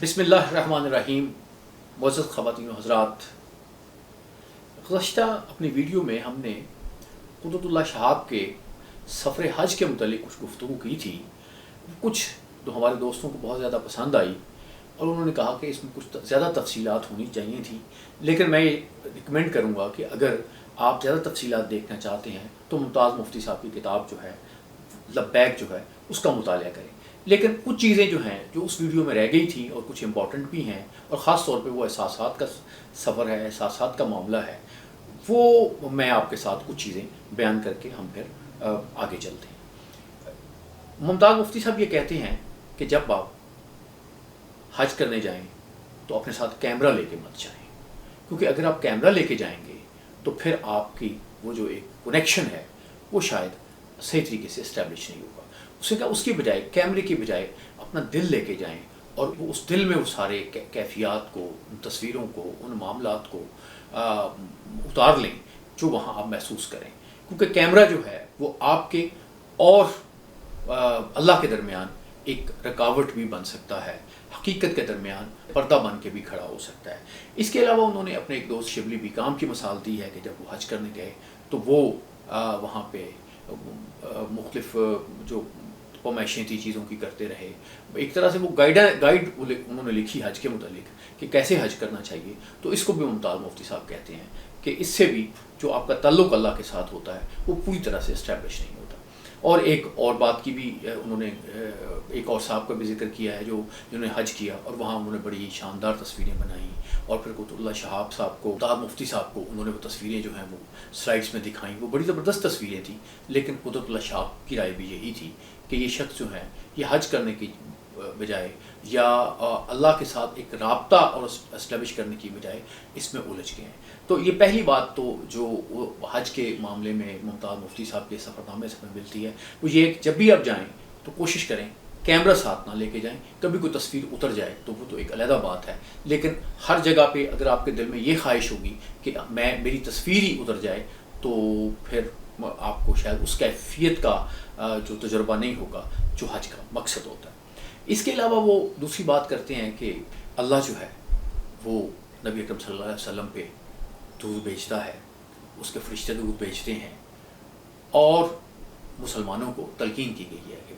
बिस्मिल्लाहिर्रहमानिर्रहीम। मुअज़्ज़ज़ ख़वातीन व हज़रात, गुज़श्ता अपनी वीडियो में हमने कुदरतुल्लाह शहाब के सफ़र हज के मुतालिक कुछ गुफ्तगू की थी। कुछ जो हमारे दोस्तों को बहुत ज़्यादा पसंद आई और उन्होंने कहा कि इसमें कुछ ज़्यादा तफसीलात होनी चाहिए थी, लेकिन मैं ये रिकमेंड करूँगा कि अगर आप ज़्यादा तफसीलात देखना चाहते हैं तो मुमताज़ मुफ्ती साहब की किताब जो है लब्बैक जो है उसका मुताला करें। लेकिन कुछ चीज़ें जो हैं जो उस वीडियो में रह गई थी और कुछ इंपॉर्टेंट भी हैं, और ख़ास तौर पे वो एहसासात का सफ़र है, एहसासात का मामला है, वो मैं आपके साथ कुछ चीज़ें बयान करके हम फिर आगे चलते हैं। मुमताज़ मुफ्ती साहब ये कहते हैं कि जब आप हज करने जाएं तो अपने साथ कैमरा लेके मत जाएं, क्योंकि अगर आप कैमरा लेके जाएंगे तो फिर आपकी वो जो एक कनेक्शन है वो शायद सही तरीके से इस्टेब्लिश नहीं होगा। उसकी बजाय कैमरे की बजाय अपना दिल लेके जाएं और वो उस दिल में वो सारे कैफियत को, उन तस्वीरों को, उन मामलात को उतार लें जो वहाँ आप महसूस करें, क्योंकि कैमरा जो है वो आपके और अल्लाह के दरमियान एक रुकावट भी बन सकता है, हकीकत के दरमियान पर्दा बन के भी खड़ा हो सकता है। इसके अलावा उन्होंने अपने एक दोस्त शिबली बीकाम की मिसाल दी है कि जब वो हज करने गए तो वो वहाँ पे मुख्तलिफ जो फरमाइशें थी चीज़ों की करते रहे। एक तरह से वो गाइड उन्होंने लिखी हज के मुतालिक कि कैसे हज करना चाहिए। तो इसको भी मुमताज़ मुफ्ती साहब कहते हैं कि इससे भी जो आपका ताल्लुक़ अल्लाह के साथ होता है वो पूरी तरह से इस्टेब्लिश नहीं होता। और एक और बात की भी उन्होंने एक और साहब का भी जिक्र किया है जिन्होंने हज किया और वहाँ उन्होंने बड़ी शानदार तस्वीरें बनाई, और फिर कुतुबुल्लाह शहाब साहब को, मुमताज़ मुफ्ती साहब को उन्होंने वो तस्वीरें जो हैं वो स्लाइड्स में दिखाई। वो बड़ी ज़बरदस्त तस्वीरें थी, लेकिन कुतुबुल्लाह शहाब की राय भी यही थी कि ये शख्स जो है ये हज करने की बजाय या अल्लाह के साथ एक राब्ता और एस्टेब्लिश करने की बजाय इसमें उलझ गए हैं। तो ये पहली बात तो जो हज के मामले में मुमताज़ मुफ्ती साहब के सफ़रनामे से हमें मिलती है वो ये कि जब भी आप जाएं तो कोशिश करें कैमरा साथ ना लेके जाएं। कभी कोई तस्वीर उतर जाए तो वो तो एक अलग बात है, लेकिन हर जगह पे अगर आपके दिल में ये ख्वाहिश होगी कि मेरी तस्वीर ही उतर जाए तो फिर आपको शायद उस कैफियत का जो तजुर्बा नहीं होगा जो हज का मकसद होता है। इसके अलावा वो दूसरी बात करते हैं कि अल्लाह जो है वो नबी अकरम सल्लल्लाहु अलैहि वसल्लम पे दूध भेजता है, उसके फरिश्ते दूध भेजते हैं, और मुसलमानों को तलकीन की गई है कि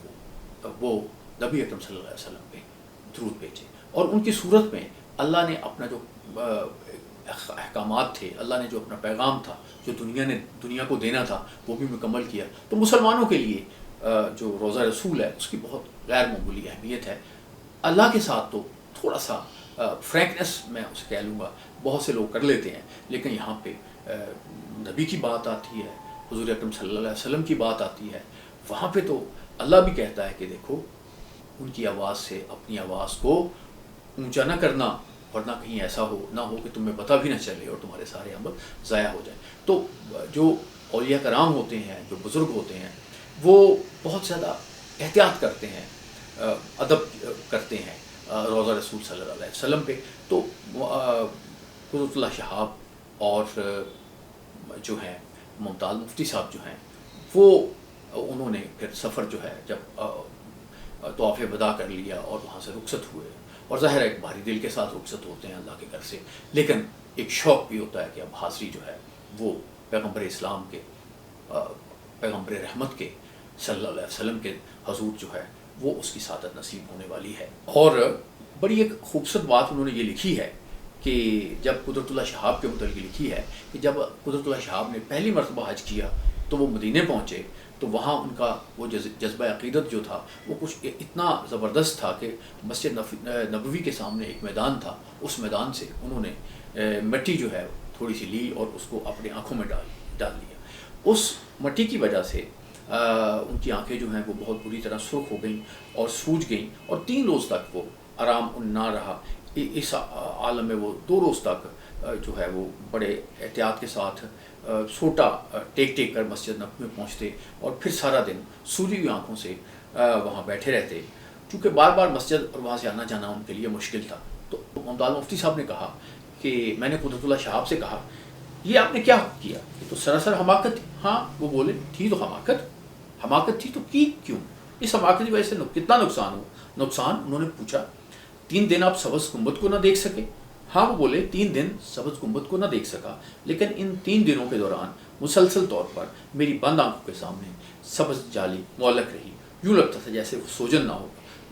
वो नबी अकरम सल्लल्लाहु अलैहि वसल्लम पे दूध भेजें। और उनकी सूरत में अल्लाह ने अपना जो अहकामात थे, अल्लाह ने जो अपना पैगाम था जो दुनिया को देना था वो भी मुकम्मल किया। तो मुसलमानों के लिए जो रोज़ा रसूल है उसकी बहुत गैर मामूली अहमियत है। अल्लाह के साथ तो थोड़ा सा फ्रैंकनेस मैं उसे कह लूँगा बहुत से लोग कर लेते हैं, लेकिन यहाँ पे नबी की बात आती है, हुज़ूर अकरम सल्लल्लाहु अलैहि वसल्लम की बात आती है, वहाँ पे तो अल्लाह भी कहता है कि देखो उनकी आवाज़ से अपनी आवाज़ को ऊंचा ना करना, वरना कहीं ऐसा ना हो कि तुम्हें पता भी ना चले और तुम्हारे सारे अमल ज़ाया हो जाए। तो जो औलिया कराम होते हैं, जो बुज़ुर्ग होते हैं, वो बहुत ज़्यादा एहतियात करते हैं, अदब करते हैं रोज़ा रसूल सल्लल्लाहु अलैहि वसल्लम पे। तो कुतुबुल्लाह शहाब और जो हैं मुमताज़ मुफ्ती साहब जो हैं वो उन्होंने फिर सफ़र जो है जब तवाफ़ वदा कर लिया और वहाँ से रुखसत हुए, और ज़ाहिर है एक भारी दिल के साथ रुखसत होते हैं अल्लाह के घर से, लेकिन एक शौक़ भी होता है कि अब हाज़री जो है वो पैगम्बर इस्लाम के, पैगम्बर रहमत के सल्लल्लाहु अलैहि वसल्लम के हज़ूर जो है वो उसकी सादत नसीब होने वाली है। और बड़ी एक खूबसूरत बात उन्होंने ये लिखी है कि जब कुदरतुल्लाह शहाब के मुतल्लिक़ लिखी है कि जब कुदरतुल्लाह शहाब ने पहली मरतबा हज किया तो वो मदीने पहुँचे, तो वहाँ उनका वो जज्बा अक़ीदत जो था वो कुछ इतना ज़बरदस्त था कि मस्जिद नबवी के सामने एक मैदान था, उस मैदान से उन्होंने मिट्टी जो है थोड़ी सी ली और उसको अपनी आँखों में डाल लिया। उस मिट्टी की वजह से उनकी आंखें जो हैं वो बहुत बुरी तरह सुर्ख हो गईं और सूज गईं, और 3 रोज़ तक वो आराम ना रहा। इस आलम में वो 2 रोज़ तक जो है वो बड़े एहतियात के साथ सोटा टेक कर मस्जिद नबवी में पहुँचते और फिर सारा दिन सूजी हुई आँखों से वहाँ बैठे रहते, चूँकि बार बार मस्जिद और वहाँ से आना जाना उनके लिए मुश्किल था। तो मुमताज़ मुफ्ती साहब ने कहा कि मैंने कुदरतुल्लाह शहाब से कहा ये आपने क्या किया, ये तो सरासर हमाकत थी। हाँ, वो बोले थी तो हमाकत थी तो की क्यों, इस हमाकत की वजह से कितना नुकसान हो। नुकसान उन्होंने पूछा 3 दिन आप सब्ज़ गुंबद को ना देख सके? हाँ, वो बोले 3 दिन सब्ज़ गुंबद को ना देख सका, लेकिन इन 3 दिनों के दौरान मुसलसल तौर पर मेरी बंद आंखों के सामने सब्ज़ जाली मुअल्लक रही। यूँ लगता था जैसे वो सोजन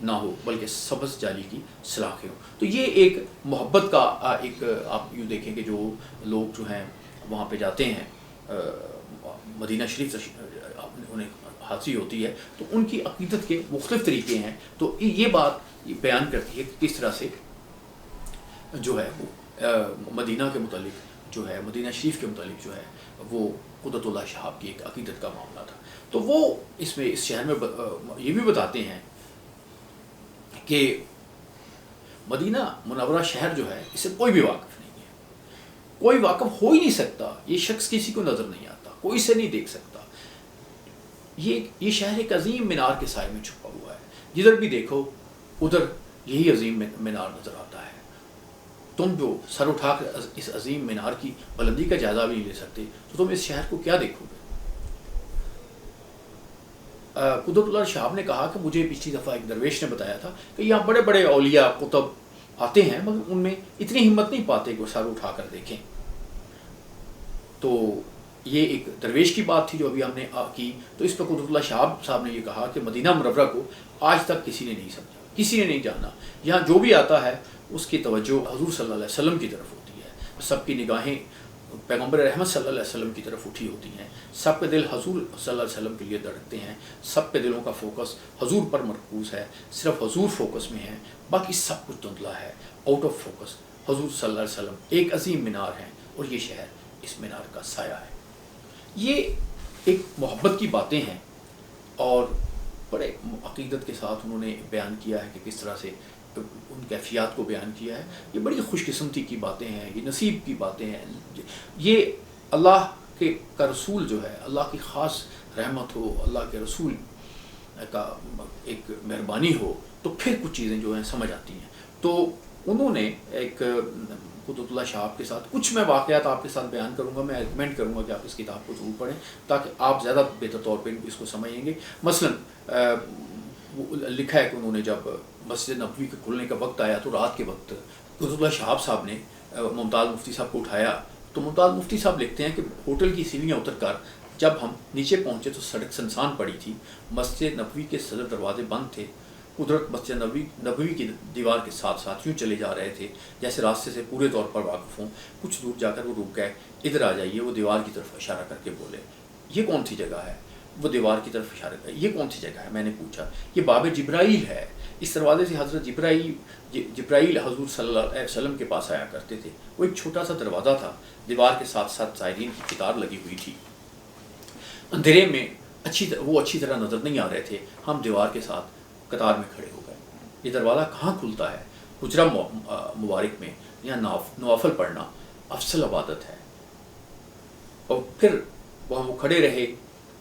ना हो बल्कि सब्ज़ जाली की सलाखें हों। तो ये एक मोहब्बत का एक आप यूँ देखें कि जो लोग जो हैं वहाँ पे जाते हैं, मदीना शरीफ उन्हें हासिल होती है, तो उनकी अक़ीदत के मुख्तलिफ़ तरीके हैं। तो ये बात बयान करती है कि किस तरह से जो है वो मदीना के मुतालिक जो है, मदीना शरीफ के मुतालिक जो है वो कुदरतुल्लाह शहाब की एक अक़ीदत का मामला था। तो वो इसमें इस शहर में ये भी बताते हैं कि मदीना मुनव्वरा शहर जो है इससे कोई भी वाकिफ़ नहीं है, कोई वाकिफ़ हो ही नहीं सकता। ये शख्स किसी को नज़र नहीं आता, कोई इसे नहीं देख सकता। ये शहर एक अजीम मीनार के साए में छुपा हुआ है। जिधर भी देखो उधर यही अजीम मीनार नज़र आता है। तुम जो सर उठाकर इस अजीम मीनार की बुलंदी का जायज़ा भी नहीं ले सकते, तो तुम इस शहर को क्या देखोगे? कुतुबुल्लाह शहाब ने कहा कि मुझे पिछली दफ़ा एक दरवेश ने बताया था कि यहाँ बड़े बड़े औलिया कुतुब आते हैं, मगर उनमें इतनी हिम्मत नहीं पाते कि वो सर उठा कर देखें। तो ये एक दरवेश की बात थी जो अभी हमने की। तो इस पर कुतुबुल्लाह शहाब साहब ने ये कहा कि मदीना मुनव्वरा को आज तक किसी ने नहीं समझा, किसी ने नहीं जाना। यहाँ जो भी आता है उसकी तवज्जो हुज़ूर सल्लल्लाहु अलैहि वसल्लम की तरफ होती है, सबकी निगाहें पैगम्बर रहमत सल्लल्लाहु अलैहि वसल्लम की तरफ उठी होती हैं, सबके दिल हुज़ूर सल्लल्लाहु अलैहि वसल्लम के लिए धड़कते हैं, सबके दिलों का फोकस हुज़ूर पर मरकूज़ है, सिर्फ हुज़ूर फोकस में है, बाकी सब कुछ धुंधला है, आउट ऑफ फोकस। हुज़ूर सल्लल्लाहु अलैहि वसल्लम एक अजीम मीनार है और ये शहर इस मीनार का साया है। ये एक मोहब्बत की बातें हैं और बड़े अक़ीदत के साथ उन्होंने बयान किया है कि किस तरह से उन कैफियत को बयान किया है। ये बड़ी खुशकिस्मती की बातें हैं, ये नसीब की बातें हैं। ये अल्लाह का रसूल जो है, अल्लाह की ख़ास रहमत हो, अल्लाह के रसूल का एक मेहरबानी हो, तो फिर कुछ चीज़ें जो हैं समझ आती हैं। तो उन्होंने एक कुतुबुल्लाह शहाब के साथ कुछ मैं वाक़यात आपके साथ बयान करूँगा। मैं रिकमेंड करूँगा कि आप इस किताब को ज़रूर पढ़ें ताकि आप ज़्यादा बेहतर तौर पर इसको समझेंगे। मसलन लिखा है कि उन्होंने जब मस्जिद नबवी के खुलने का वक्त आया तो रात के वक्त कुतुबुल्लाह शहाब साहब ने मुमताज़ मुफ्ती साहब को उठाया। तो मुमताज़ मुफ्ती साहब लिखते हैं कि होटल की सीढ़ियाँ उतर कर जब हम नीचे पहुँचे तो सड़क सुनसान पड़ी थी, मस्जिद नबवी के सदर दरवाजे बंद थे। कुदरत मस्जिद नबवी की दीवार के साथ साथ यूँ चले जा रहे थे जैसे रास्ते से पूरे तौर पर वाकिफ़ हों। कुछ दूर जाकर वो रुक गए, इधर आ जाइए। वो दीवार की तरफ इशारा करके बोले, ये कौन सी जगह है? वो दीवार की तरफ इशारा कर, ये कौन सी जगह है? मैंने पूछा, ये बाब जिब्राइल है। इस दरवाजे से हज़रत जिब्राइल हुज़ूर सल्लल्लाहु अलैहि वसल्लम के पास आया करते थे। वो एक छोटा सा दरवाज़ा था, दीवार के साथ साथ ज़ायरीन की किताब लगी हुई थी। अंधेरे में वो अच्छी तरह नज़र नहीं आ रहे थे। हम दीवार के साथ कतार में खड़े हो गए। ये दरवाज़ा कहाँ खुलता है? हुजरा मुबारक में। यहाँ नवाफिल पढ़ना अफसल इबादत है। और फिर वहाँ वो खड़े रहे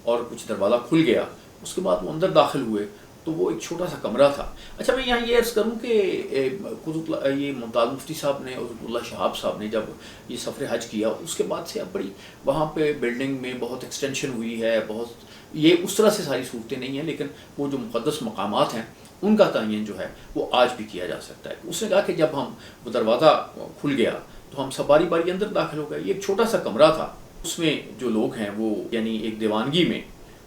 और कुछ दरवाज़ा खुल गया। उसके बाद वो अंदर दाखिल हुए तो वो एक छोटा सा कमरा था। अच्छा, मैं यहाँ ये अर्ज़ करूँ कि ये मुमताज़ मुफ्ती साहब ने और कुतुबुल्लाह शहाब साहब ने जब ये सफ़र हज किया उसके बाद से अब बड़ी वहाँ पे बिल्डिंग में बहुत एक्सटेंशन हुई है, बहुत ये उस तरह से सारी सूरतें नहीं हैं, लेकिन वो जो मुक़द्दस मकामात हैं उनका तयन जो है वो आज भी किया जा सकता है। उसने कहा कि जब हम वो दरवाज़ा खुल गया तो हम सब बारी बारी अंदर दाखिल हो गए। ये एक छोटा सा कमरा था, उसमें जो लोग हैं वो यानी एक दीवानगी में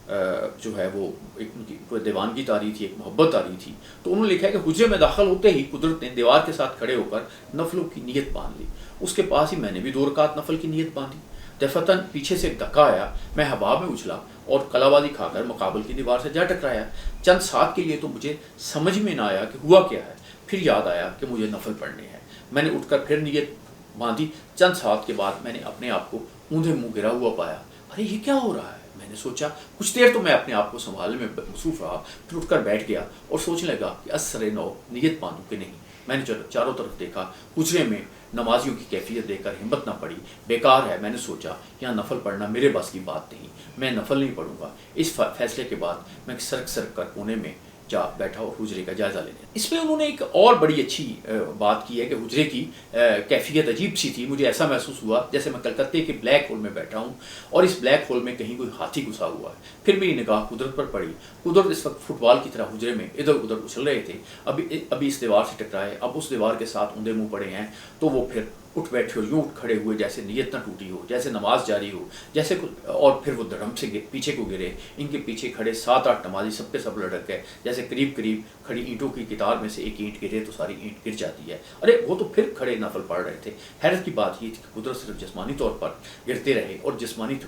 जो है वो एक उनकी कोई दीवानगी तारी थी, एक मोहब्बत तारी थी। तो उन्होंने लिखा है कि हुजरे में दाखिल होते ही कुदरत ने दीवार के साथ खड़े होकर नफलों की नीयत बांध ली। उसके पास ही मैंने भी 2 रकात नफल की नीयत बांधी। दफतन पीछे से एक धक्का आया, मैं हवा में उछला और कलाबाजी खाकर मुकाबल की दीवार से जा टकराया। चंद साथ के लिए तो मुझे समझ में ना आया कि हुआ क्या है, फिर याद आया कि मुझे नफल पढ़ने हैं। मैंने उठकर फिर नीयत बांधी। चंद साथ के बाद मैंने अपने आप को ऊंधे मुँह गिरा हुआ पाया। अरे ये क्या हो रहा है? मैंने सोचा। कुछ देर तो मैं अपने आप को संभालने में मसरूफ़ रहा, फिर उठकर बैठ गया और सोचने लगा कि असर नौ नीयत बांधूं कि नहीं। मैंने चारों तरफ देखा, हुजरे में नमाजियों की कैफियत देखकर हिम्मत ना पड़ी। बेकार है, मैंने सोचा, यहाँ नफल पढ़ना मेरे बस की बात नहीं, मैं नफल नहीं पढ़ूंगा। इस फैसले के बाद मैं सरक कर कोने में जा बैठा और हुजरे का जायज़ा लेने। इसमें उन्होंने एक और बड़ी अच्छी बात की है कि हुजरे की कैफियत अजीब सी थी। मुझे ऐसा महसूस हुआ जैसे मैं कलकत्ते के ब्लैक होल में बैठा हूँ और इस ब्लैक होल में कहीं कोई हाथी घुसा हुआ है। फिर मेरी निगाह कुदरत पर पड़ी। कुदरत इस वक्त फुटबॉल की तरह हुजरे में इधर उधर उछल रहे थे। अभी इस दीवार से टकराए, अब उस दीवार के साथ ऊंधे मुँह पड़े हैं, तो वो फिर उठ बैठे और यूँ उठ खड़े हुए जैसे नीयत न टूटी हो, जैसे नमाज जारी हो, जैसे और फिर वो धर्म से पीछे को गिरे। इनके पीछे खड़े 7-8 नमाजी सब के सब लटक गए, जैसे करीब करीब खड़ी ईंटों की कितार में से एक ईंट गिरे तो सारी ईंट गिर जाती है। अरे वो तो फिर खड़े नफल पढ़ रहे थे। हैरत की बात ये थी कि कुदरत सिर्फ जिस्मानी तौर पर गिरते रहे और जिस्मानी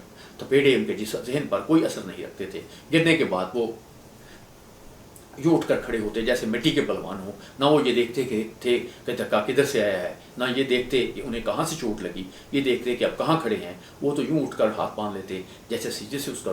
थपेड़े उनके जहन पर कोई असर नहीं रखते थे। गिरने के बाद वो यूँ उठकर खड़े होते जैसे मिट्टी के पहलवान हो। ना वो ये देखते थे कि धक्का किधर से आया है, ना ये देखते कि उन्हें कहाँ से चोट लगी, ये देखते कि अब कहाँ खड़े हैं। वो तो यूँ उठकर हाथ बांध लेते जैसे सीधे से उसका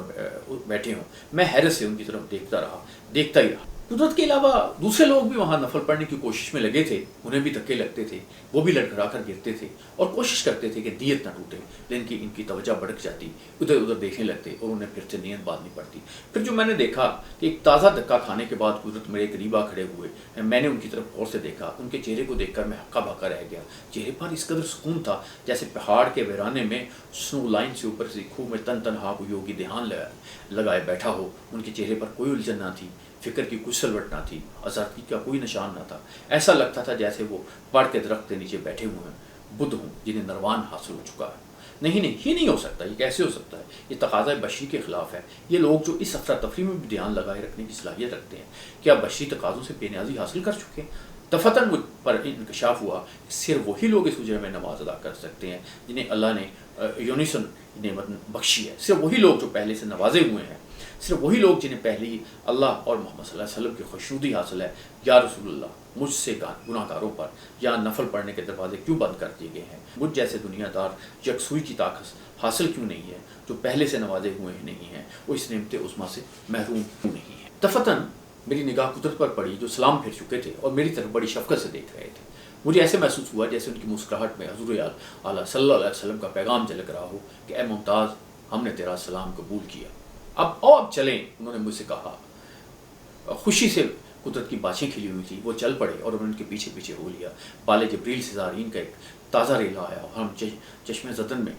बैठे हों। मैं हैरत से उनकी तरफ देखता ही रहा। कुदरत के अलावा दूसरे लोग भी वहाँ नफल पढ़ने की कोशिश में लगे थे। उन्हें भी धक्के लगते थे, वो भी लड़खड़ा कर गिरते थे और कोशिश करते थे कि नीयत ना टूटे, लेकिन इनकी तवज्जो भड़क जाती, उधर उधर देखने लगते और उन्हें फिर से नीयत बांधनी पड़ती। फिर जो मैंने देखा कि एक ताज़ा धक्का खाने के बाद कुदरत मेरे करीब आ खड़े हुए, मैंने उनकी तरफ गौर से देखा। उनके चेहरे को देखकर मैं हक्का बक्का रह गया। चेहरे पर इस कदर सुकून था जैसे पहाड़ के वीराने में स्नो लाइन से ऊपर से खूह में तन तनहा को योगी ध्यान लगाए बैठा हो। उनके चेहरे पर कोई उलझन ना थी, फिक्र की कुछ सलवट ना थी, आज़ादी का कोई निशान ना था। ऐसा लगता था जैसे वो पहाड़ के दरख्त के नीचे बैठे हुए हैं, बुद्ध हों जिन्हें निर्वाण हासिल हो चुका है। नहीं, ये नहीं हो सकता, ये कैसे हो सकता है? ये तकाज़ा बशरी के ख़िलाफ़ है। ये लोग जो इस अफरा तफरी में भी ध्यान लगाए रखने की सलाहियत रखते हैं, क्या बशरी तकाज़ों से बेनियाज़ी हासिल कर चुके हैं? दफ़तन मुझ पर इंकशाफ हुआ कि सिर्फ वही लोग इस हुजरे में नमाज अदा कर सकते हैं जिन्हें अल्लाह ने यूनिसन नेमत बख्शी है। सिर्फ वही लोग जो पहले से नवाजे हुए हैं, सिर्फ वही लोग जिन्हें पहले ही अल्लाह और मोहम्मद सल्लल्लाहु अलैहि वसल्लम की खुशनुदी हासिल है। या रसूलुल्लाह, मुझसे गुनाहगारों पर या नफल पढ़ने के दरवाजे क्यों बंद कर दिए गए हैं? मुझ जैसे दुनियादार यकसुई की ताकत हासिल क्यों नहीं है? जो पहले से नवाजे हुए नहीं हैं, वो इस नेमत उस्मा से महरूम क्यों नहीं है? दफ़तन मेरी निगाह कुदरत पर पड़ी जो सलाम फिर चुके थे और मेरी तरफ बड़ी शफ़क़त से देख रहे थे। मुझे ऐसे महसूस हुआ जैसे उनकी मुस्कुराहट में हुज़ूर आला सल्लल्लाहु अलैहि वसल्लम का पैगाम झलक रहा हो कि ए मुमताज़, हमने तेरा सलाम कबूल किया, अब चलें। उन्होंने मुझसे कहा। खुशी से कुदरत की बाछें खिली हुई थी, वो चल पड़े और उन्होंने उनके पीछे पीछे हो लिया। बाले जबरील से ज़ारीन का एक ताज़ा रेला आया और हम चश्मे ज़दन में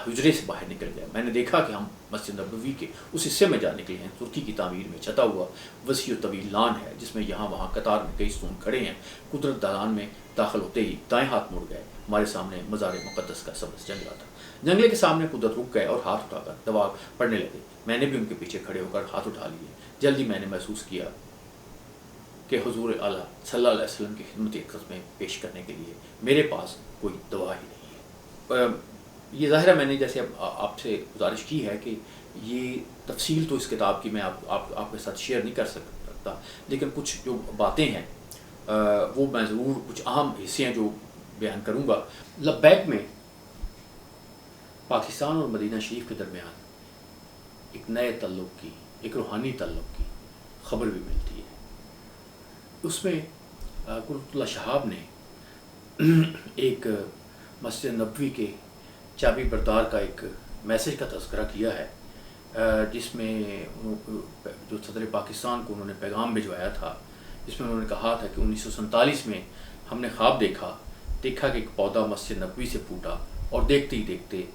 हुजरे से बाहर निकल गया। मैंने देखा कि हम मस्जिद नबवी के उस हिस्से में जा निकले हैं। तुर्की की तामीर में छता हुआ वसी तवील लान है जिसमें यहाँ वहाँ कतार में कई स्तून खड़े हैं। कुदरत दालान में दाखिल होते ही दाएं हाथ मुड़ गए। हमारे सामने मज़ार मुक़द्दस का सबस जंगला था। जंगले के सामने कुदरत रुक गए और हाथ उठाकर दवा पढ़ने लगे। मैंने भी उनके पीछे खड़े होकर हाथ उठा लिए। जल्दी मैंने महसूस किया कि हुज़ूर आला सल्लल्लाहु अलैहि वसल्लम की खिदमत ख़िदमत पेश करने के लिए मेरे पास कोई दवा ही नहीं है। ये ज़ाहिर है मैंने जैसे आपसे गुजारिश की है कि ये तफसील तो इस किताब की मैं आपके साथ शेयर नहीं कर सकता, लेकिन कुछ जो बातें हैं वो मैं ज़रूर कुछ अहम हिस्से हैं जो बयान करूँगा। लब्बैक में पाकिस्तान और मदीना शरीफ के दरमियान एक नए तल्लुक़ की, एक रूहानी तल्लुक़ की ख़बर भी मिलती है। उसमें कुतुबुल्लाह शहाब ने एक मस्जिद नबवी के चाबी बरदार का एक मैसेज का तज़किरा किया है, जिसमें जो सदर पाकिस्तान को उन्होंने पैगाम भिजवाया था, जिसमें उन्होंने कहा था कि 1947 में हमने ख्वाब देखा कि एक पौधा मस्जिद नबवी से फूटा और देखते ही देखते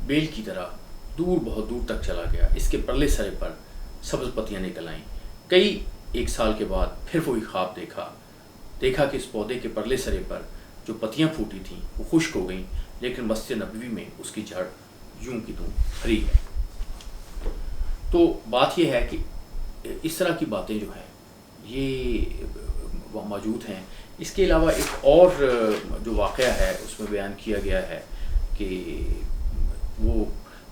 बेल की तरह बहुत दूर तक चला गया। इसके परले सरे पर सब्ज़ पत्तियाँ निकल आईं। एक साल के बाद फिर वही ख्वाब देखा कि इस पौधे के परले सरे पर जो पत्तियाँ फूटी थीं वो खुश्क हो गईं, लेकिन मस्जिद नबवी में उसकी जड़ यूं की तूं हरी है। तो बात यह है कि इस तरह की बातें जो हैं ये मौजूद हैं। इसके अलावा एक और जो वाक़या है उसमें बयान किया गया है कि वो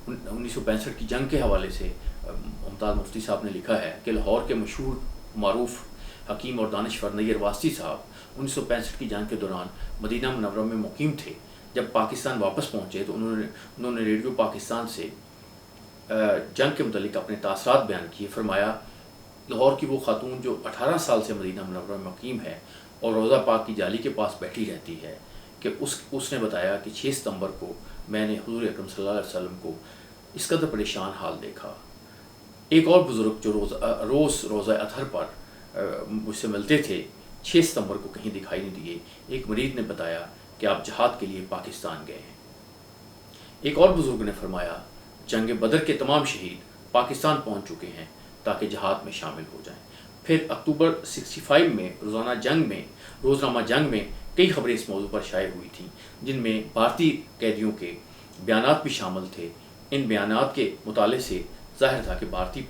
1965 की जंग के हवाले से मुमताज़ मुफ्ती साहब ने लिखा है कि लाहौर के मशहूर मारूफ हकीम और दानिशवर नैयर वास्ती साहब 1965 की जंग के दौरान मदीना मुनव्वरा में मुकीम थे। जब पाकिस्तान वापस पहुँचे तो उन्होंने रेडियो पाकिस्तान से जंग के मुतालिक अपने तासरात बयान किए। फरमाया, लाहौर की वो खातून जो 18 साल से मदीना मुनव्वरा में मुकीम है और रोज़ा पाक की जाली के पास बैठी रहती है कि उसने बताया कि 6 सितंबर को मैंने हुज़ूर अकरम सल्लल्लाहु अलैहि वसल्लम को इस कदर परेशान हाल देखा। एक और बुज़ुर्ग जो रोज़ा अतहर पर مجھ سے ملتے تھے 6 ستمبر کو کہیں دکھائی نہیں دیے۔ ایک مریض نے بتایا کہ آپ جہاد کے لیے پاکستان گئے ہیں۔ ایک اور بزرگ نے فرمایا جنگ بدر کے تمام شہید پاکستان پہنچ چکے ہیں تاکہ جہاد میں شامل ہو جائیں۔ پھر اکتوبر 65 میں روزنامہ جنگ میں کئی خبریں اس موضوع پر شائع ہوئی تھیں، جن میں بھارتی قیدیوں کے بیانات بھی شامل تھے۔ ان بیانات کے مطالعے سے ظاہر تھا کہ بھارتی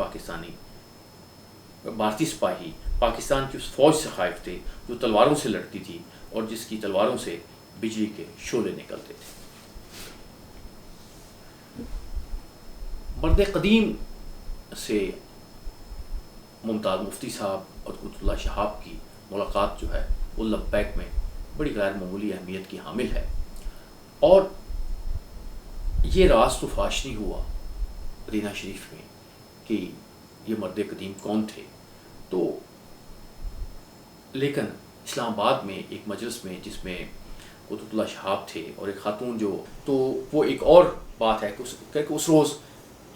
سپاہی پاکستان کی اس فوج سے خائف تھے جو تلواروں سے لڑتی تھی اور جس کی تلواروں سے بجلی کے شعلے نکلتے تھے۔ مرد قدیم سے ممتاز مفتی صاحب اور قطب اللہ شہاب کی ملاقات جو ہے وہ لبیک میں بڑی غیر معمولی اہمیت کی حامل ہے، اور یہ راز تو فاش نہیں ہوا مدینہ شریف میں کہ یہ مرد قدیم کون تھے۔ تو لیکن اسلام آباد میں ایک مجلس میں جس میں قطب اللہ شہاب تھے اور ایک خاتون تو وہ ایک اور بات ہے کہ اس روز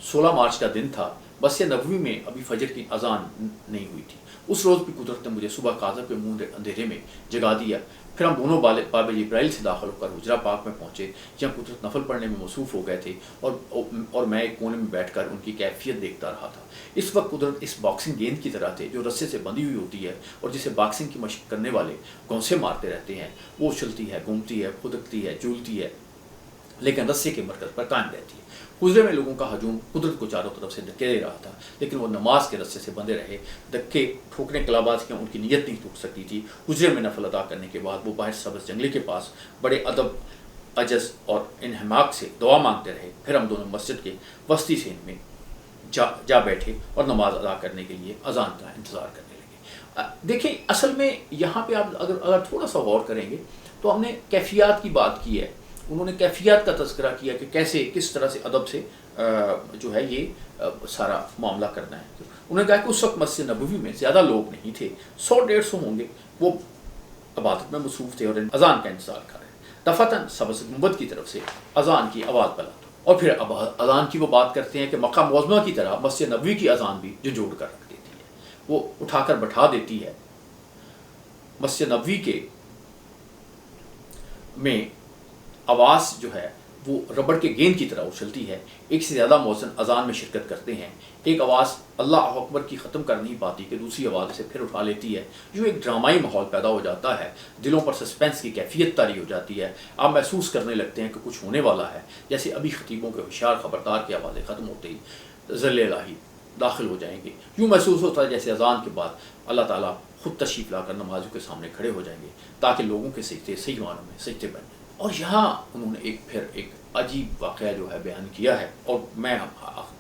16 مارچ کا دن تھا، مسجد نبوی میں ابھی فجر کی اذان نہیں ہوئی تھی۔ اس روز بھی قدرت نے مجھے صبح کاذب کے منہ اندھیرے میں جگا دیا۔ پھر ہم دونوں باب جبرائیل سے داخل ہو کر حجرہ پاک میں پہنچے جہاں قدرت نفل پڑھنے میں مصروف ہو گئے تھے، اور میں ایک کونے میں بیٹھ کر ان کی کیفیت دیکھتا رہا تھا۔ اس وقت قدرت اس باکسنگ گیند کی طرح تھے جو رسے سے بندھی ہوئی ہوتی ہے اور جسے باکسنگ کی مشق کرنے والے گونسے مارتے رہتے ہیں۔ وہ اچھلتی ہے، گھومتی ہے، خدکتی ہے، جھولتی ہے، لیکن رسے کے مرکز پر قائم رہتی ہے۔ حجرے میں لوگوں کا ہجوم قدرت کو چاروں طرف سے دھکے دے رہا تھا، لیکن وہ نماز کے رسے سے بندھے رہے۔ دھکے ٹھوکنے کلاباز کی ان کی نیت نہیں ٹوٹ سکتی تھی۔ حجرے میں نفل ادا کرنے کے بعد وہ باہر سبز جنگلے کے پاس بڑے ادب، عجز اور انہماک سے دعا مانگتے رہے۔ پھر ہم دونوں مسجد کے وسطی سین میں جا بیٹھے اور نماز ادا کرنے کے لیے اذان کا انتظار کرنے لگے۔ دیکھیں، اصل میں یہاں پہ آپ اگر تھوڑا سا غور کریں گے تو ہم نے کیفیات کی بات کی ہے۔ انہوں نے کیفیات کا تذکرہ کیا کہ کس طرح سے ادب سے جو ہے یہ سارا معاملہ کرنا ہے۔ انہوں نے کہا کہ اس وقت مسجد نبوی میں زیادہ لوگ نہیں تھے، 100-150 ہوں گے، وہ عبادت میں مصروف تھے اور اذان کا انتظار کر رہے ہیں۔ دفعتاً سبز گنبد کی طرف سے اذان کی آواز بلند، اور پھر اب اذان کی وہ بات کرتے ہیں کہ مکہ معظمہ کی طرح مسجد نبوی کی اذان بھی جھنجھوڑ کر رکھ دیتی ہے، وہ اٹھا کر بٹھا دیتی ہے۔ مسجد نبوی کے میں آواز جو ہے وہ ربڑ کے گیند کی طرح اچھلتی ہے۔ ایک سے زیادہ مؤذن اذان میں شرکت کرتے ہیں۔ ایک آواز اللہ اکبر کی ختم کر نہیں پاتی کہ دوسری آواز اسے پھر اٹھا لیتی ہے۔ جو ایک ڈرامائی ماحول پیدا ہو جاتا ہے، دلوں پر سسپینس کی کیفیت طاری ہو جاتی ہے۔ آپ محسوس کرنے لگتے ہیں کہ کچھ ہونے والا ہے، جیسے ابھی خطیبوں کے ہوشیار خبردار کی آوازیں ختم ہوتے ہی ذل الہی داخل ہو جائیں گے۔ یوں محسوس ہوتا ہے جیسے اذان کے بعد اللہ تعالیٰ خود تشریف لا کر نمازیوں کے سامنے کھڑے ہو جائیں گے تاکہ لوگوں کے سجدے صحیح معنوں میں سجدے بن جائیں۔ اور یہاں انہوں نے پھر ایک عجیب واقعہ جو ہے بیان کیا ہے، اور میں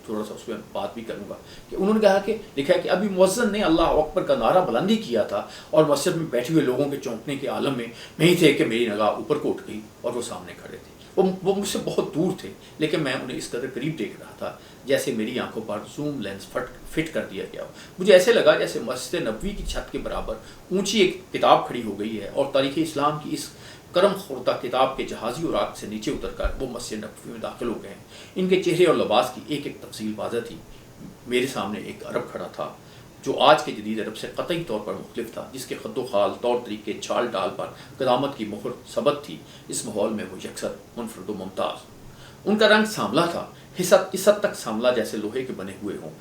تھوڑا سا اس میں بات بھی کروں گا کہ انہوں نے کہا کہ لکھا ہے کہ ابھی مؤذن نے اللہ اکبر کا نعرہ بلندی کیا تھا اور مسجد میں بیٹھے ہوئے لوگوں کے چونکنے کے عالم میں نہیں تھے کہ میری نگاہ اوپر کو اٹھ گئی اور وہ سامنے کھڑے تھے۔ وہ مجھ سے بہت دور تھے، لیکن میں انہیں اس قدر قریب دیکھ رہا تھا جیسے میری آنکھوں پر زوم لینس فٹ کر دیا گیا ہو۔ مجھے ایسے لگا جیسے مسجد نبوی کی چھت کے برابر اونچی ایک کتاب کھڑی ہو گئی ہے اور تاریخ اسلام کی اس کرم خوردہ کتاب کے جہازی اور آگ سے نیچے اتر کر وہ مسجد نبوی میں داخل ہو گئے ہیں۔ ان کے چہرے اور لباس کی ایک ایک تفصیل واضح تھی۔ میرے سامنے ایک عرب کھڑا تھا جو آج کے جدید عرب سے قطعی طور پر مختلف تھا، جس کے خد و خال، طور طریقے، چال ڈال پر قدامت کی مہر ثبت تھی۔ اس ماحول میں وہ یکسر، منفرد و ممتاز۔ ان کا رنگ سانولا تھا، اس حد تک سانولا جیسے لوہے کے بنے ہوئے ہوں۔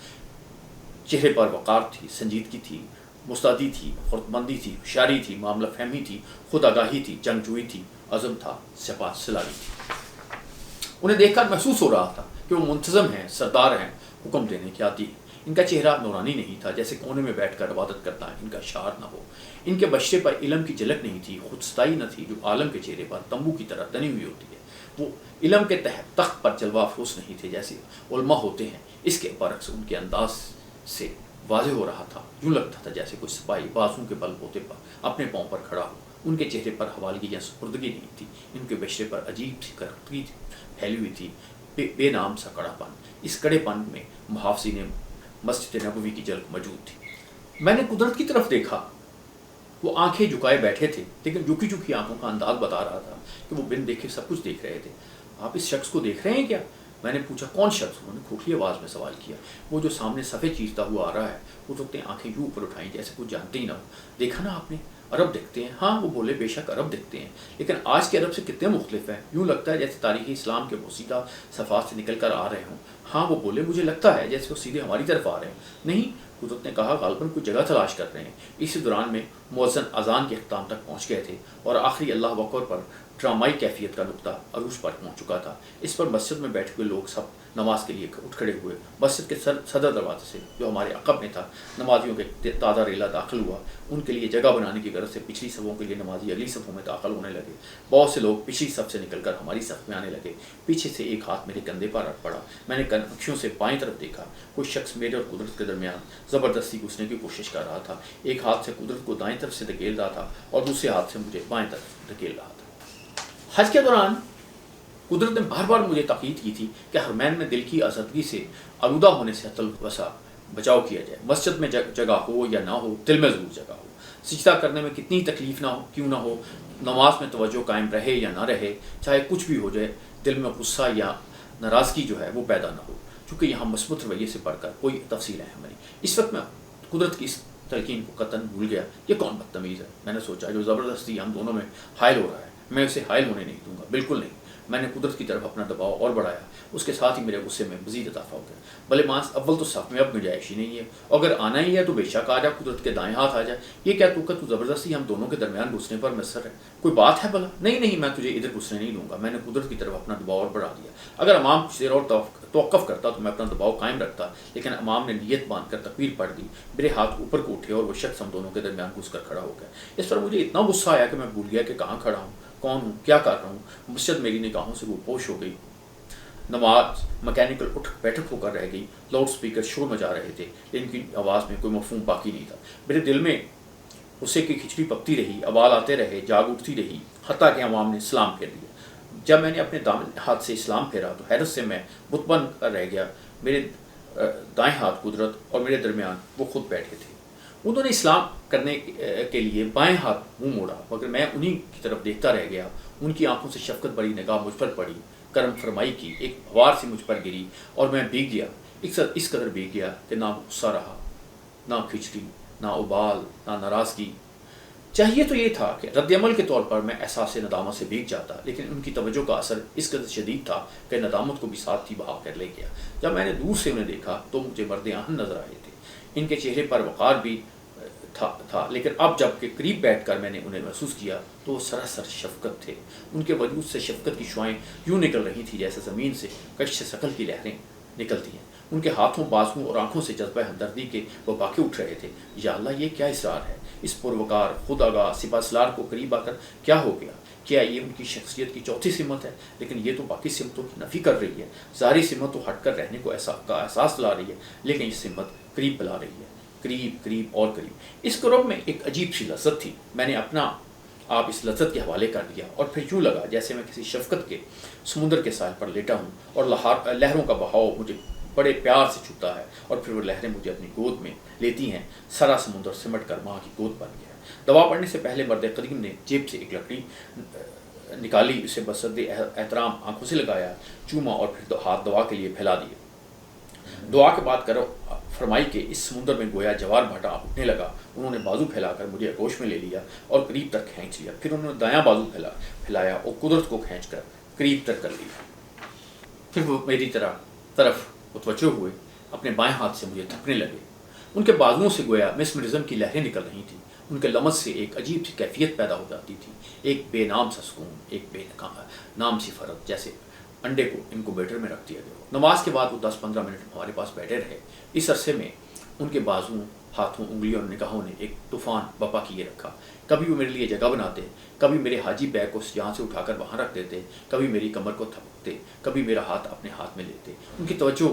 چہرے پر وقار تھی، سنجیدگی تھی، مستعدی تھی، خردمندی تھی، ہوشیاری تھی، معاملہ فہمی تھی، خود آگاہی تھی، جنگجوئی تھی، عزم تھا، سپاہ سالاری تھی۔ انہیں دیکھ کر محسوس ہو رہا تھا کہ وہ منتظم ہیں، سردار ہیں، حکم دینے کے عادی ہیں۔ ان کا چہرہ نورانی نہیں تھا، جیسے کونے میں بیٹھ کر عبادت کرتا ہے ان کا اشعار نہ ہو۔ ان کے بشرے پر علم کی جھلک نہیں تھی، خود ستائی نہ تھی جو عالم کے چہرے پر تمبو کی طرح تنی ہوئی ہوتی ہے۔ وہ علم کے تخت پر جلوہ افروز نہیں تھے جیسے علماء ہوتے ہیں۔ اس کے برعکس ان کے انداز سے واضح ہو رہا تھا، یوں لگتا تھا جیسے کوئی سپاہی بازوں کے بل بوتے پر اپنے پاؤں پر کھڑا ہو۔ ان کے چہرے پر حوالگی یا سپردگی نہیں تھی، ان کے بشرے پر عجیب سی کرختگی پھیلی ہوئی تھی، بے نام سا کڑا پن۔ اس کڑے پن میں محافظین مسجد نبوی کی جھلک موجود تھی۔ میں نے قدرت کی طرف دیکھا، وہ آنکھیں جھکائے بیٹھے تھے، لیکن جھکی جھکی آنکھوں کا انداز بتا رہا تھا کہ وہ بن دیکھے سب کچھ دیکھ رہے تھے۔ آپ اس شخص کو دیکھ رہے ہیں کیا؟ میں نے پوچھا کون شخص؟ انہوں نے کھوکھلی آواز میں سوال کیا۔ وہ جو سامنے صفے چیرتا ہوا آ رہا ہے۔ حضرت نے آنکھیں یوں اوپر اٹھائیں جیسے کچھ جانتے ہی نہ ہو۔ دیکھا نا آپ نے، عرب دکھتے ہیں؟ ہاں، وہ بولے بے شک عرب دکھتے ہیں، لیکن آج کے عرب سے کتنے مختلف ہیں، یوں لگتا ہے جیسے تاریخ اسلام کے بوسیدہ صفحات سے نکل کر آ رہے ہوں۔ ہاں، وہ بولے مجھے لگتا ہے جیسے وہ سیدھے ہماری طرف آ رہے ہیں۔ نہیں، حضرت نے کہا غالباً کوئی جگہ تلاش کر رہے ہیں۔ اسی دوران میں مؤذن اذان کے اختتام تک پہنچ گئے تھے اور آخری اللہ اکبر پر ڈرامائی کیفیت کا نقطہ عروج پر پہنچ چکا تھا۔ اس پر مسجد میں بیٹھے ہوئے لوگ سب نماز کے لیے اٹھ کھڑے ہوئے۔ مسجد کے صدر دروازے سے جو ہمارے عقب میں تھا نمازیوں کے تعداد ریلا داخل ہوا۔ ان کے لیے جگہ بنانے کی غرض سے پچھلی صفوں کے لیے نمازی اگلی صفوں میں داخل ہونے لگے۔ بہت سے لوگ پچھلی صف سے نکل کر ہماری صف میں آنے لگے۔ پیچھے سے ایک ہاتھ میرے کندھے پر رکھ پڑا۔ میں نے اکھیوں سے بائیں طرف دیکھا۔ کوئی شخص میرے اور قدرت کے درمیان زبردستی گھسنے کی کوشش کر رہا تھا۔ ایک ہاتھ سے قدرت کو دائیں طرف سے دھکیل رہا تھا اور دوسرے ہاتھ سے مجھے بائیں طرف دھکیل رہا تھا۔ حج کے دوران قدرت نے بار بار مجھے تاکید کی تھی کہ حرمین میں دل کی آزادگی سے آلودہ ہونے سے حتی الوسع بچاؤ کیا جائے۔ مسجد میں جگہ ہو یا نہ ہو، دل میں ضرور جگہ ہو۔ سجدہ کرنے میں کتنی تکلیف نہ ہو کیوں نہ ہو، نماز میں توجہ قائم رہے یا نہ رہے، چاہے کچھ بھی ہو جائے، دل میں غصہ یا ناراضگی جو ہے وہ پیدا نہ ہو، چونکہ یہاں مثبت رویے سے بڑھ کر کوئی تفصیل ہے ہماری۔ اس وقت میں قدرت کی اس تلقین کو قطعاً بھول گیا۔ یہ کون بدتمیز ہے، میں نے سوچا، جو زبردستی ہم دونوں میں حائل ہو رہا ہے، میں اسے حائل ہونے نہیں دوں گا، بالکل نہیں۔ میں نے قدرت کی طرف اپنا دباؤ اور بڑھایا، اس کے ساتھ ہی میرے غصے میں مزید اضافہ ہو گیا۔ بھلے مانس اول تو صف میں اب گنجائش ہی نہیں ہے، اگر آنا ہی ہے تو بے شک آ جا، قدرت کے دائیں ہاتھ آ جائے۔ یہ کیا تو زبردستی ہم دونوں کے درمیان گھسنے پر مصر ہے؟ کوئی بات ہے بھلا؟ نہیں، میں تجھے ادھر گھسنے نہیں دوں گا۔ میں نے قدرت کی طرف اپنا دباؤ اور بڑھا دیا۔ اگر امام کچھ دیر اور توقف کرتا تو میں اپنا دباؤ قائم رکھتا، لیکن امام نے نیت باندھ کر تکبیر پڑھ دی۔ میرے ہاتھ اوپر کو اٹھے اور وہ شخص ہم دونوں کے درمیان گھس کر کھڑا ہو گیا۔ اس پر مجھے اتنا غصہ آیا کہ میں بھول گیا کہ کہاں کھڑا ہوں، کون ہوں، کیا کر رہا ہوں۔ مسجد میری نگاہوں سے وہ پوش ہو گئی۔ نماز مکینیکل اٹھ بیٹھک ہو کر رہ گئی۔ لاؤڈ سپیکر شور مچا رہے تھے، ان کی آواز میں کوئی مفہوم باقی نہیں تھا۔ میرے دل میں غصے کی کھچڑی پکتی رہی، ابال آتے رہے، جاگ اٹھتی رہی، حتیٰ کہ عوام نے سلام پھیر دیا۔ جب میں نے اپنے دائیں ہاتھ سے اسلام پھیرا تو حیرت سے میں بت بن کر رہ گیا۔ میرے دائیں ہاتھ قدرت اور میرے درمیان وہ خود بیٹھے تھے۔ انہوں نے اسلام کرنے کے لیے بائیں ہاتھ منہ موڑا، مگر میں انہی کی طرف دیکھتا رہ گیا۔ ان کی آنکھوں سے شفقت بڑی نگاہ مجھ پر پڑی، کرم فرمائی کی، ایک فوار سی مجھ پر گری اور میں بھیگ گیا۔ اس قدر بھیگ گیا کہ نہ غصہ رہا، نہ کھچڑی، نہ ابال، نہ ناراضگی۔ چاہیے تو یہ تھا کہ رد عمل کے طور پر میں احساس ندامت سے بھیگ جاتا، لیکن ان کی توجہ کا اثر اس قدر شدید تھا کہ ندامت کو بھی ساتھ ہی بہا کر لے گیا۔ جب میں نے دور سے انہیں دیکھا تو مجھے مرد آہن نظر آئے تھے۔ ان کے چہرے پر وقار بھی تھا، لیکن اب جب کہ قریب بیٹھ کر میں نے انہیں محسوس کیا تو وہ سراسر شفقت تھے۔ ان کے وجود سے شفقت کی شعائیں یوں نکل رہی تھی جیسے زمین سے کشش ثقل کی لہریں نکلتی ہیں۔ ان کے ہاتھوں، بازوؤں اور آنکھوں سے جذبہ ہمدردی کے وہ باقی اٹھ رہے تھے۔ یا اللہ، یہ کیا اسرار ہے؟ اس پروکار، خود آگاہ سپہ سالار کو قریب آ کر کیا ہو گیا؟ کیا یہ ان کی شخصیت کی چوتھی سمت ہے؟ لیکن یہ تو باقی سمتوں کی نفی کر رہی ہے۔ ظاہری سمت تو ہٹ کر رہنے کو کا احساس لا رہی ہے، لیکن یہ سمت قریب بلا رہی ہے، قریب اور قریب۔ اس قرب میں ایک عجیب سی لذت تھی۔ میں نے اپنا آپ اس لذت کے حوالے کر دیا اور پھر یوں لگا جیسے میں کسی شفقت کے سمندر کے ساحل پر لیٹا ہوں اور لہروں کا بہاؤ مجھے بڑے پیار سے چھوتا ہے اور پھر وہ لہریں مجھے اپنی گود میں لیتی ہیں۔ سارا سمندر سمٹ کر ماں کی گود بن گیا ہے۔ دوا پڑھنے سے پہلے مرد قدیم نے جیب سے ایک لکڑی نکالی، اسے بصد احترام آنکھوں سے لگایا، چوما اور پھر ہاتھ دعا کے لیے پھیلا دیے۔ دعا کے بعد کرو فرمائی کہ اس سمندر میں گویا جوار بھاٹا اٹھنے لگا۔ انہوں نے بازو پھیلا کر مجھے آغوش میں لے لیا اور قریب تک کھینچ لیا۔ پھر انہوں نے دایاں بازو پھیلایا اور قدرت کو کھینچ کر قریب تک کر لیا۔ پھر وہ میری طرف متوجہ ہوئے، اپنے بائیں ہاتھ سے مجھے تھپنے لگے۔ ان کے بازوؤں سے گویا مسمرزم کی لہریں نکل رہی تھیں۔ ان کے لمس سے ایک عجیب سی کیفیت پیدا ہو جاتی تھی، ایک بے نام سا سکون، ایک بے نام سی فرد، جیسے انڈے کو انکوبیٹر میں رکھ دیا گیا ہو۔ نماز کے بعد وہ 10-15 منٹ ہمارے پاس بیٹھے رہے۔ اس عرصے میں ان کے بازوؤں، ہاتھوں، انگلیوں اور نگاہوں نے ایک طوفان بپا کیے رکھا۔ کبھی وہ میرے لیے جگہ بناتے، کبھی میرے حاجی بیگ کو یہاں سے اٹھا کر وہاں رکھ دیتے، کبھی میری کمر کو تھپکتے، کبھی میرا ہاتھ اپنے ہاتھ میں لیتے۔ ان کی توجہ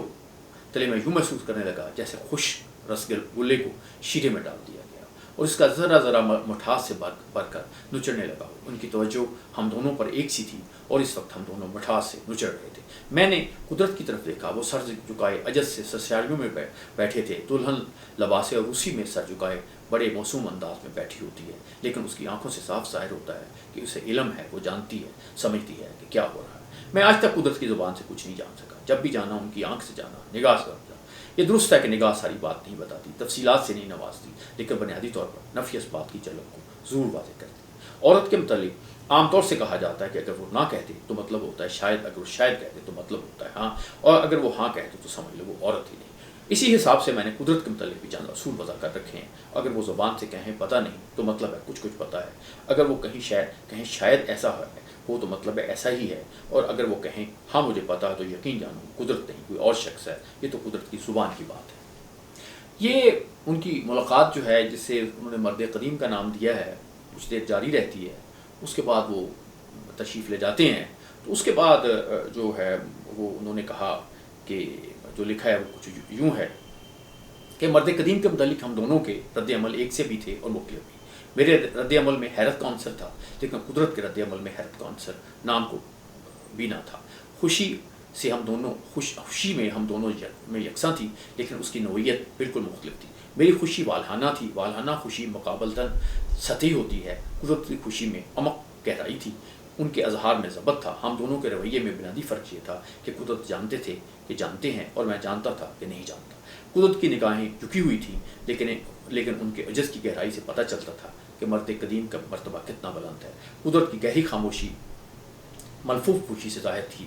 تلے میں یوں محسوس کرنے لگا جیسے خوش رسگلے کو شیرے میں ڈال دیا گیا اور اس کا ذرا مٹھاس سے بھر کر نچڑنے لگا۔ ان کی توجہ ہم دونوں پر ایک سی تھی اور اس وقت ہم دونوں مٹھاس سے نچڑ رہے تھے۔ میں نے قدرت کی طرف دیکھا، وہ سر جھکائے عجز سے سرسیاریوں میں بیٹھے تھے۔ دلہن لباسے اور اسی میں سر جھکائے بڑے معصوم انداز میں بیٹھی ہوتی ہے، لیکن اس کی آنکھوں سے صاف ظاہر ہوتا ہے کہ اسے علم ہے، وہ جانتی ہے، سمجھتی ہے کہ کیا ہو رہا ہے۔ میں آج تک قدرت کی زبان سے کچھ نہیں جان سکا۔ جب بھی جانا ان کی آنکھ سے جانا، نگاہ سے جانا۔ یہ درست ہے کہ نگاہ ساری بات نہیں بتاتی، تفصیلات سے نہیں نوازتی، لیکن بنیادی طور پر نفی اس بات کی جھلک کو ضرور واضح کرتی ہے۔ عورت کے متعلق عام طور سے کہا جاتا ہے کہ اگر وہ نہ کہتے تو مطلب ہوتا ہے شاید، اگر وہ شاید کہتے تو مطلب ہوتا ہے ہاں، اور اگر وہ ہاں کہتے تو سمجھ لو وہ عورت ہی نہیں۔ اسی حساب سے میں نے قدرت کے متعلق بھی چند اصول وضع کر رکھے ہیں۔ اگر وہ زبان سے کہیں پتہ نہیں تو مطلب ہے کچھ پتہ ہے، اگر وہ کہیں شاید ایسا ہے وہ تو مطلب ہے ایسا ہی ہے، اور اگر وہ کہیں ہاں مجھے پتہ ہے تو یقین جانو قدرت نہیں کوئی اور شخص ہے، یہ تو قدرت کی زبان کی بات ہے۔ یہ ان کی ملاقات جو ہے جس سے انہوں نے مرد قدیم کا نام دیا ہے، کچھ دیر جاری رہتی ہے، اس کے بعد وہ تشریف لے جاتے ہیں۔ تو اس کے بعد جو ہے وہ انہوں نے کہا کہ جو لکھا ہے وہ کچھ یوں ہے کہ مرد قدیم کے متعلق ہم دونوں کے رد عمل ایک سے بھی تھے اور مختلف بھی۔ میرے رد عمل میں حیرت کا عنصر تھا، لیکن قدرت کے رد عمل میں حیرت کا عنصر نام کو بھی نہ تھا۔ خوشی میں ہم دونوں میں یکساں تھی، لیکن اس کی نوعیت بالکل مختلف تھی۔ میری خوشی والہانہ تھی، والہانہ خوشی مقابلتاً سطحی ہوتی ہے، قدرت کی خوشی میں عمق گہرائی تھی، ان کے اظہار میں ضبط تھا۔ ہم دونوں کے رویے میں بنیادی فرق یہ تھا کہ قدرت جانتے تھے کہ جانتے ہیں، اور میں جانتا تھا کہ نہیں جانتا۔ قدرت کی نگاہیں جھکی ہوئی تھیں، لیکن ان کے عجز کی گہرائی سے پتہ چلتا تھا کہ مرد قدیم کا مرتبہ کتنا بلند ہے۔ قدرت کی گہری خاموشی ملفوف خوشی سے ظاہر تھی۔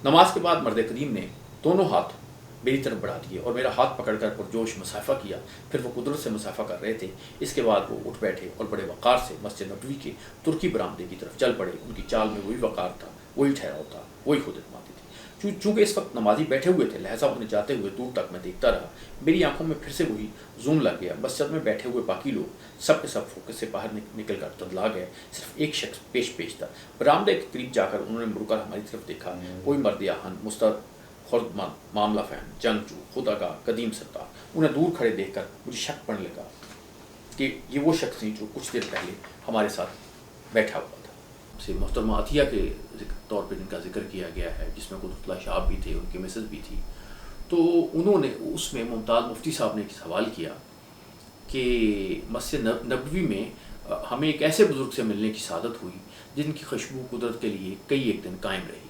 نماز کے بعد مرد قدیم نے دونوں ہاتھ میری طرف بڑھا دیے اور میرا ہاتھ پکڑ کر پرجوش مصافحہ کیا۔ پھر وہ قدرت سے مصافحہ کر رہے تھے۔ اس کے بعد وہ اٹھ بیٹھے اور بڑے وقار سے مسجد نبوی کے ترکی برآمدے کی طرف چل پڑے۔ ان کی چال میں وہی وقار تھا، وہی ٹھہراؤ تھا، وہی خود اعتمادی تھی۔ چونکہ اس وقت نمازی بیٹھے ہوئے تھے، لہذا انہیں جاتے ہوئے دور تک میں دیکھتا رہا۔ میری آنکھوں میں پھر سے وہی زوم لگ گیا۔ مسجد میں بیٹھے ہوئے باقی لوگ سب کے سب فوکس سے باہر نکل کر تندلا گئے۔ صرف ایک شخص پیش تھا۔ برآمدے کے قریب جا کر انہوں نے مڑ کر ہماری طرف دیکھا۔ کوئی مرد آہن، مستعد، خردمند، معاملہ فہم، جنگجو، خودآگاہ، قدیم سردار۔ انہیں دور کھڑے دیکھ کر مجھے شک پڑنے لگا کہ یہ وہ شخص نہیں جو کچھ دیر پہلے ہمارے ساتھ بیٹھا ہوا تھا۔ سے محترمہ عطیہ کے طور پہ جن کا ذکر کیا گیا ہے، جس میں قدرت اللہ شہاب بھی تھے، ان کی مسز بھی تھی، تو انہوں نے اس میں ممتاز مفتی صاحب نے ایک سوال کیا کہ مسجد نبوی میں ہمیں ایک ایسے بزرگ سے ملنے کی سعادت ہوئی جن کی خوشبو قدرت کے لیے کئی ایک دن قائم رہی۔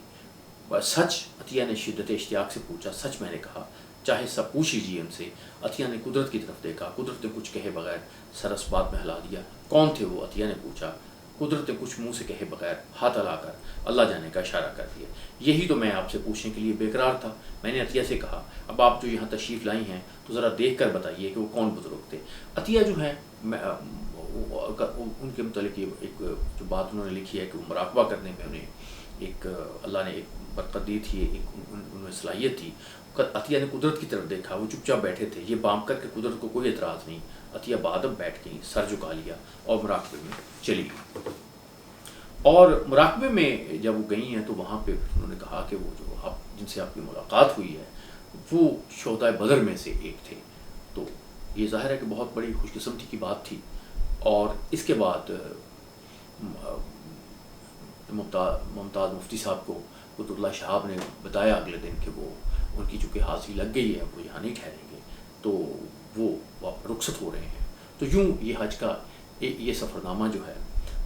سچ؟ عطیہ نے شدت اشتیاق سے پوچھا۔ سچ، میں نے کہا۔ چاہے سب پوچھ لیجیے ان سے۔ عطیہ نے قدرت کی طرف دیکھا۔ قدرت نے کچھ کہے بغیر سر اس بات میں ہلا دیا۔ کون تھے وہ؟ عطیہ نے پوچھا۔ قدرت نے کچھ منہ سے کہے بغیر ہاتھ ہلا کر اللہ جانے کا اشارہ کر دیا۔ یہی تو میں آپ سے پوچھنے کے لیے بے قرار تھا۔ میں نے عطیہ سے کہا، اب آپ جو یہاں تشریف لائی ہیں تو ذرا دیکھ کر بتائیے کہ وہ کون بزرگ تھے۔ عطیہ جو ہے ان کے متعلق ایک جو بات انہوں نے لکھی ہے کہ وہ مراقبہ کرنے میں انہیں ایک اللہ نے ایک برکت دی تھی، ایک ان میں صلاحیت تھی۔ عطیہ نے قدرت کی طرف دیکھا، وہ چپ چاپ بیٹھے تھے، یہ بام کر کے قدرت کو کوئی اعتراض نہیں۔ عطیہ بادب بیٹھ گئی، سر جھکا لیا اور مراقبے میں چلی گئی۔ اور مراقبے میں جب وہ گئی ہیں تو وہاں پہ انہوں نے کہا کہ وہ جو جن سے آپ کی ملاقات ہوئی ہے وہ شہدائے بدر میں سے ایک تھے۔ تو یہ ظاہر ہے کہ بہت بڑی خوش قسمتی کی بات تھی۔ اور اس کے بعد ممتاز مفتی صاحب کو قطب اللہ شہاب نے بتایا اگلے دن کہ وہ ان کی چونکہ حاضری لگ گئی ہے، وہ یہاں نہیں ٹھہریں گے، تو وہ رخصت ہو رہے ہیں۔ تو یوں یہ حج کا یہ سفر نامہ جو ہے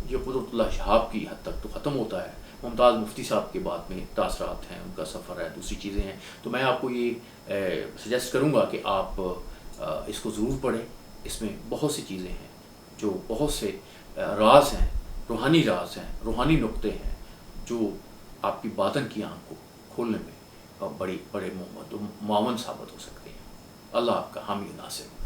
یہ قطب اللہ شہاب کی حد تک تو ختم ہوتا ہے۔ ممتاز مفتی صاحب کے بعد میں تاثرات ہیں، ان کا سفر ہے، دوسری چیزیں ہیں۔ تو میں آپ کو یہ سجیسٹ کروں گا کہ آپ اس کو ضرور پڑھیں۔ اس میں بہت سی چیزیں ہیں جو بہت سے راز ہیں، روحانی راز ہیں، روحانی نقطے ہیں جو آپ کی باطن کی آنکھ کو کھولنے میں بڑے معاون ثابت ہو سکتے ہیں۔ اللہ آپ کا حامی و ناصر ہو۔